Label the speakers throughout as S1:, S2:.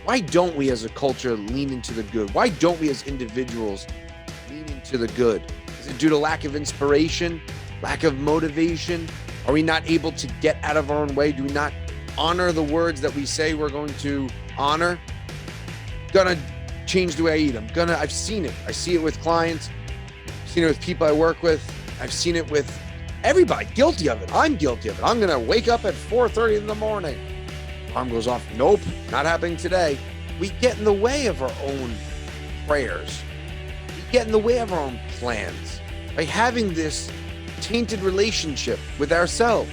S1: Why don't we as a culture lean into the good? Why don't we as individuals lean into the good? Is it due to lack of inspiration, lack of motivation? Are we not able to get out of our own way? Do we not honor the words that we say we're going to honor? Gonna change the way I eat. I've seen it. I see it with clients. I've seen it with people I work with. I've seen it with everybody. Guilty of it. I'm guilty of it. I'm gonna wake up at 4:30 in the morning. Alarm goes off. Nope, not happening today. We get in the way of our own prayers. We get in the way of our own plans by having this tainted relationship with ourselves,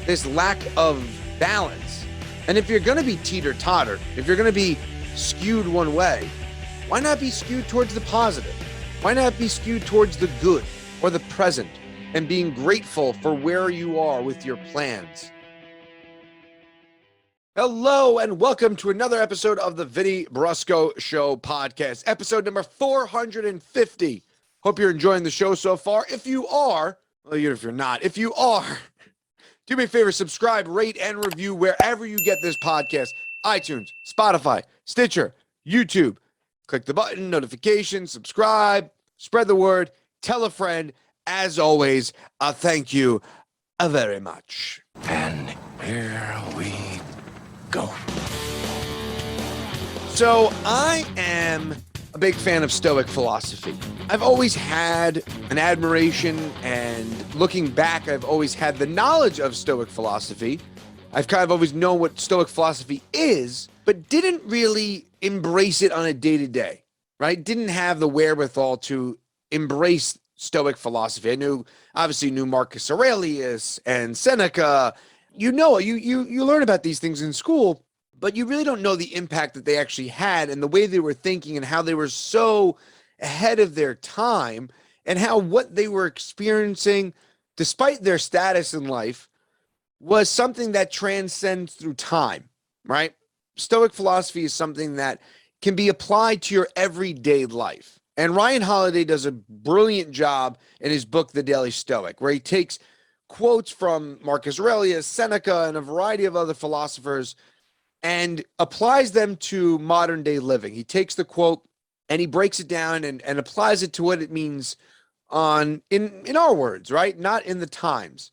S1: this lack of balance. And if you're going to be teeter-totter, if you're going to be skewed one way, why not be skewed towards the positive? Why not be skewed towards the good or the present and being grateful for where you are with your plans? Hello and welcome to another episode of the Vinny Brusco Show podcast, episode number 450. Hope you're enjoying the show so far. If you are, well, even if you're not, if you are, do me a favor, subscribe, rate, and review wherever you get this podcast. iTunes, Spotify, Stitcher, YouTube. Click the button, notifications, subscribe, spread the word, tell a friend. As always, thank you very much.
S2: And here we go.
S1: So I am a big fan of Stoic philosophy. I've always had an admiration, and looking back, I've always had the knowledge of Stoic philosophy. I've kind of always known what Stoic philosophy is, but didn't really embrace it on a day-to-day, right? Didn't have the wherewithal to embrace Stoic philosophy. I obviously knew Marcus Aurelius and Seneca. You learn about these things in school, but you really don't know the impact that they actually had and the way they were thinking and how they were so ahead of their time and how what they were experiencing, despite their status in life, was something that transcends through time, right? Stoic philosophy is something that can be applied to your everyday life. And Ryan Holiday does a brilliant job in his book, The Daily Stoic, where he takes quotes from Marcus Aurelius, Seneca, and a variety of other philosophers and applies them to modern day living. He takes the quote and he breaks it down and applies it to what it means in our words, right? Not in the times.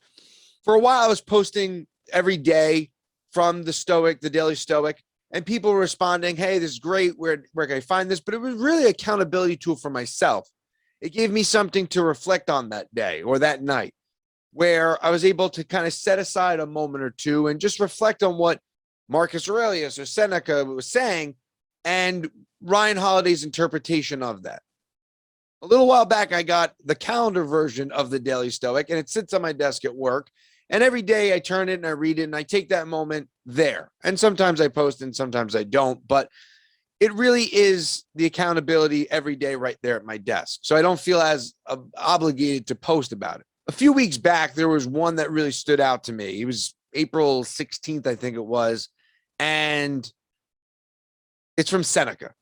S1: For a while, I was posting every day from the Daily Stoic, and people were responding, hey, this is great. Where can I find this? But it was really an accountability tool for myself. It gave me something to reflect on that day or that night, where I was able to kind of set aside a moment or two and just reflect on what Marcus Aurelius or Seneca was saying and Ryan Holiday's interpretation of that. A little while back, I got the calendar version of the Daily Stoic, and it sits on my desk at work. And every day I turn it and I read it and I take that moment there. And sometimes I post and sometimes I don't, but it really is the accountability every day right there at my desk. So I don't feel as obligated to post about it. A few weeks back, there was one that really stood out to me. It was April 16th, I think it was. And it's from Seneca.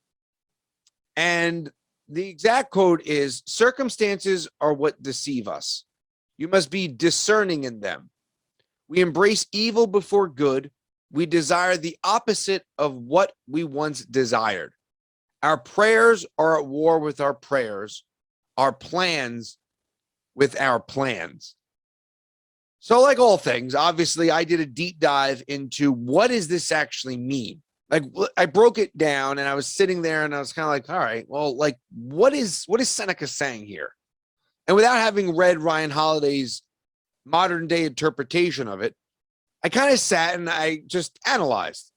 S1: And the exact quote is, circumstances are what deceive us. You must be discerning in them. We embrace evil before good. We desire the opposite of what we once desired. Our prayers are at war with our prayers, our plans with our plans. So like all things, obviously, I did a deep dive into what does this actually mean? Like I broke it down and I was sitting there and I was kind of like, all right, well, like what is Seneca saying here? And without having read Ryan Holiday's modern day interpretation of it, I kind of sat and I just analyzed.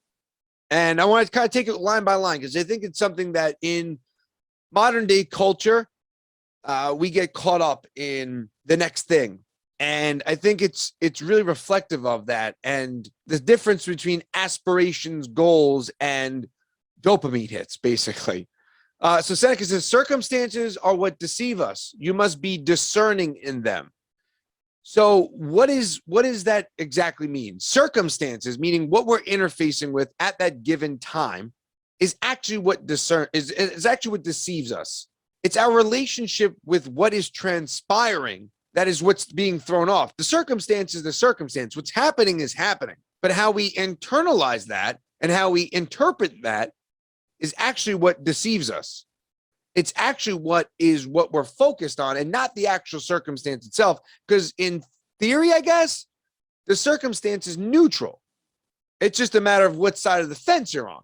S1: And I want to kind of take it line by line because I think it's something that in modern day culture, we get caught up in the next thing. And I think it's really reflective of that and the difference between aspirations, goals, and dopamine hits, basically. So Seneca says, circumstances are what deceive us. You must be discerning in them. So what does that exactly mean? Circumstances, meaning what we're interfacing with at that given time, is actually what is actually what deceives us. It's our relationship with what is transpiring that is what's being thrown off. The circumstance is the circumstance. What's happening is happening. But how we internalize that and how we interpret that is actually what deceives us. It's actually what we're focused on and not the actual circumstance itself. Because in theory, I guess, the circumstance is neutral. It's just a matter of what side of the fence you're on.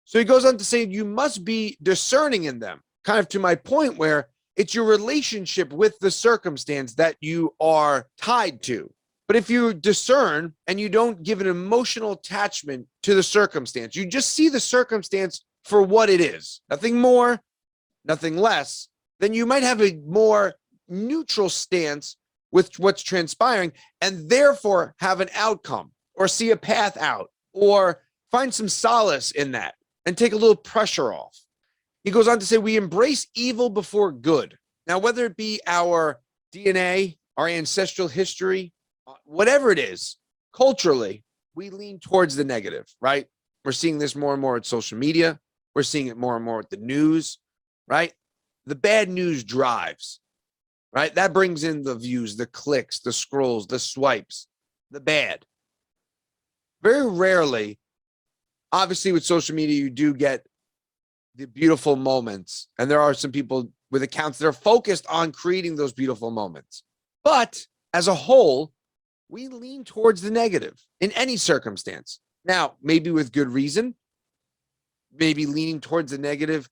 S1: So he goes on to say you must be discerning in them, kind of to my point where it's your relationship with the circumstance that you are tied to. But if you discern and you don't give an emotional attachment to the circumstance, you just see the circumstance for what it is, nothing more, nothing less, then you might have a more neutral stance with what's transpiring and therefore have an outcome or see a path out or find some solace in that and take a little pressure off. He goes on to say, we embrace evil before good. Now, whether it be our DNA, our ancestral history, whatever it is, culturally, we lean towards the negative, right? We're seeing this more and more at social media. We're seeing it more and more at the news, right? The bad news drives, right? That brings in the views, the clicks, the scrolls, the swipes, the bad. Very rarely, obviously with social media, you do get the beautiful moments. And there are some people with accounts that are focused on creating those beautiful moments. But as a whole, we lean towards the negative in any circumstance. Now, maybe with good reason, maybe leaning towards the negative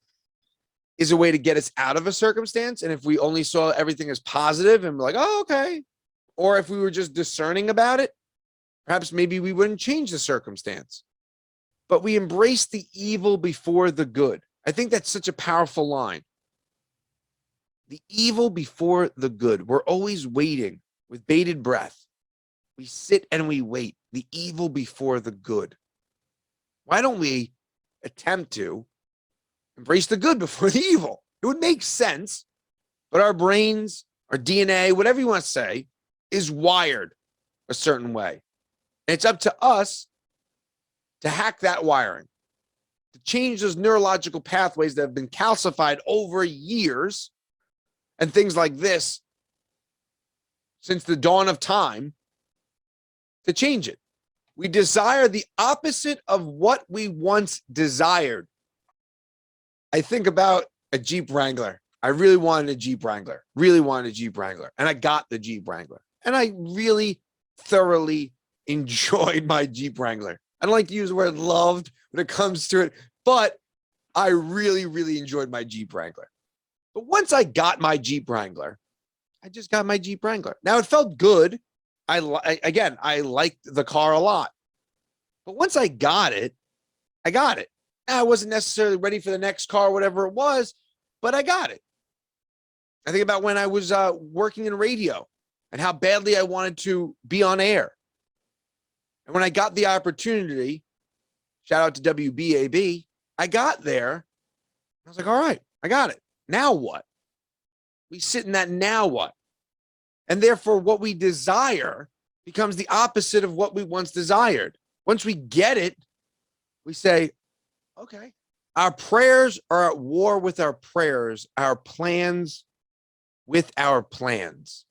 S1: is a way to get us out of a circumstance. And if we only saw everything as positive and we're like, oh, okay. Or if we were just discerning about it, perhaps maybe we wouldn't change the circumstance. But we embrace the evil before the good. I think that's such a powerful line. The evil before the good. We're always waiting with bated breath. We sit and we wait. The evil before the good. Why don't we attempt to embrace the good before the evil? It would make sense, but our brains, our DNA, whatever you want to say, is wired a certain way. And it's up to us to hack that wiring, to change those neurological pathways that have been calcified over years and things like this since the dawn of time, to change it. We desire the opposite of what we once desired. I think about a Jeep Wrangler. I really wanted a Jeep Wrangler, and I got the Jeep Wrangler. And I really thoroughly enjoyed my Jeep Wrangler. I don't like to use the word loved when it comes to it, but I really, really enjoyed my Jeep Wrangler. But once I got my Jeep Wrangler, I just got my Jeep Wrangler. Now, it felt good. I liked the car a lot. But once I got it, I got it. I wasn't necessarily ready for the next car, whatever it was, but I got it. I think about when I was working in radio and how badly I wanted to be on air. And when I got the opportunity, shout out to WBAB, I got there. I was like, all right, I got it. Now what? We sit in that now what? And therefore, what we desire becomes the opposite of what we once desired. Once we get it, we say, okay, our prayers are at war with our prayers, our plans with our plans.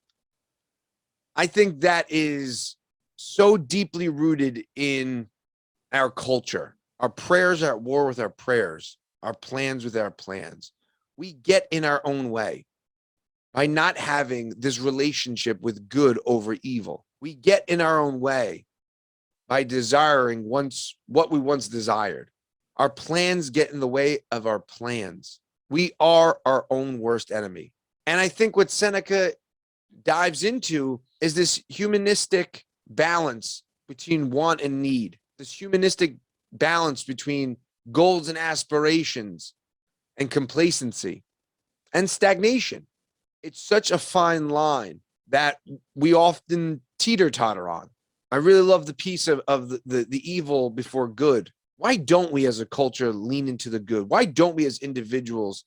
S1: I think that is so deeply rooted in our culture. Our prayers are at war with our prayers, our plans with our plans. We get in our own way by not having this relationship with good over evil. We get in our own way by desiring what we once desired. Our plans get in the way of our plans. We are our own worst enemy. And I think what Seneca dives into is this humanistic balance between want and need, this humanistic balance between goals and aspirations and complacency and stagnation. It's such a fine line that we often teeter-totter on. I really love the piece of the evil before good. Why don't we as a culture lean into the good? Why don't we as individuals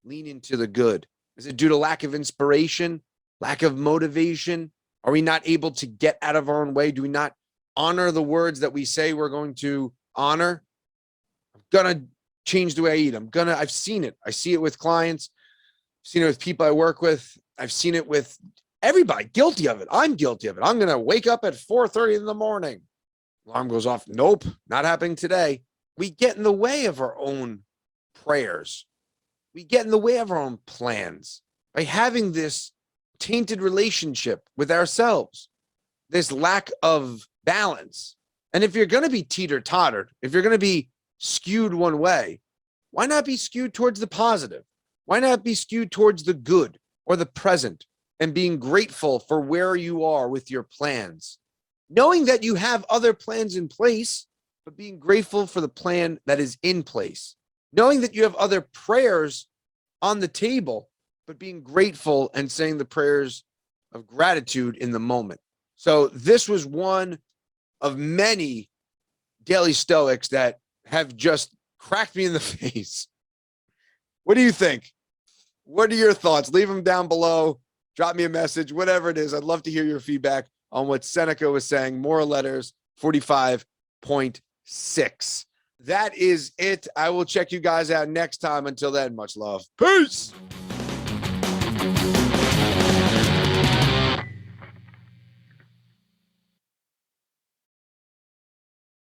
S1: lean into the good? Is it due to lack of inspiration, lack of motivation? Are we not able to get out of our own way? Do we not honor the words that we say we're going to honor? I'm going to change the way I eat. I've seen it. I see it with clients. I've seen it with people I work with. I've seen it with everybody. Guilty of it. I'm guilty of it. I'm going to wake up at 4:30 in the morning. Alarm goes off. Nope, not happening today. We get in the way of our own prayers. We get in the way of our own plans by having this tainted relationship with ourselves, this lack of balance. And if you're going to be teeter-tottered, if you're going to be skewed one way, why not be skewed towards the positive? Why not be skewed towards the good or the present and being grateful for where you are with your plans? Knowing that you have other plans in place, but being grateful for the plan that is in place. Knowing that you have other prayers on the table, but being grateful and saying the prayers of gratitude in the moment. So this was one of many daily Stoics that have just cracked me in the face. What do you think? What are your thoughts? Leave them down below. Drop me a message, whatever it is. I'd love to hear your feedback on what Seneca was saying. Moral Letters 45.6. That is it. I will check you guys out next time. Until then, much love. Peace.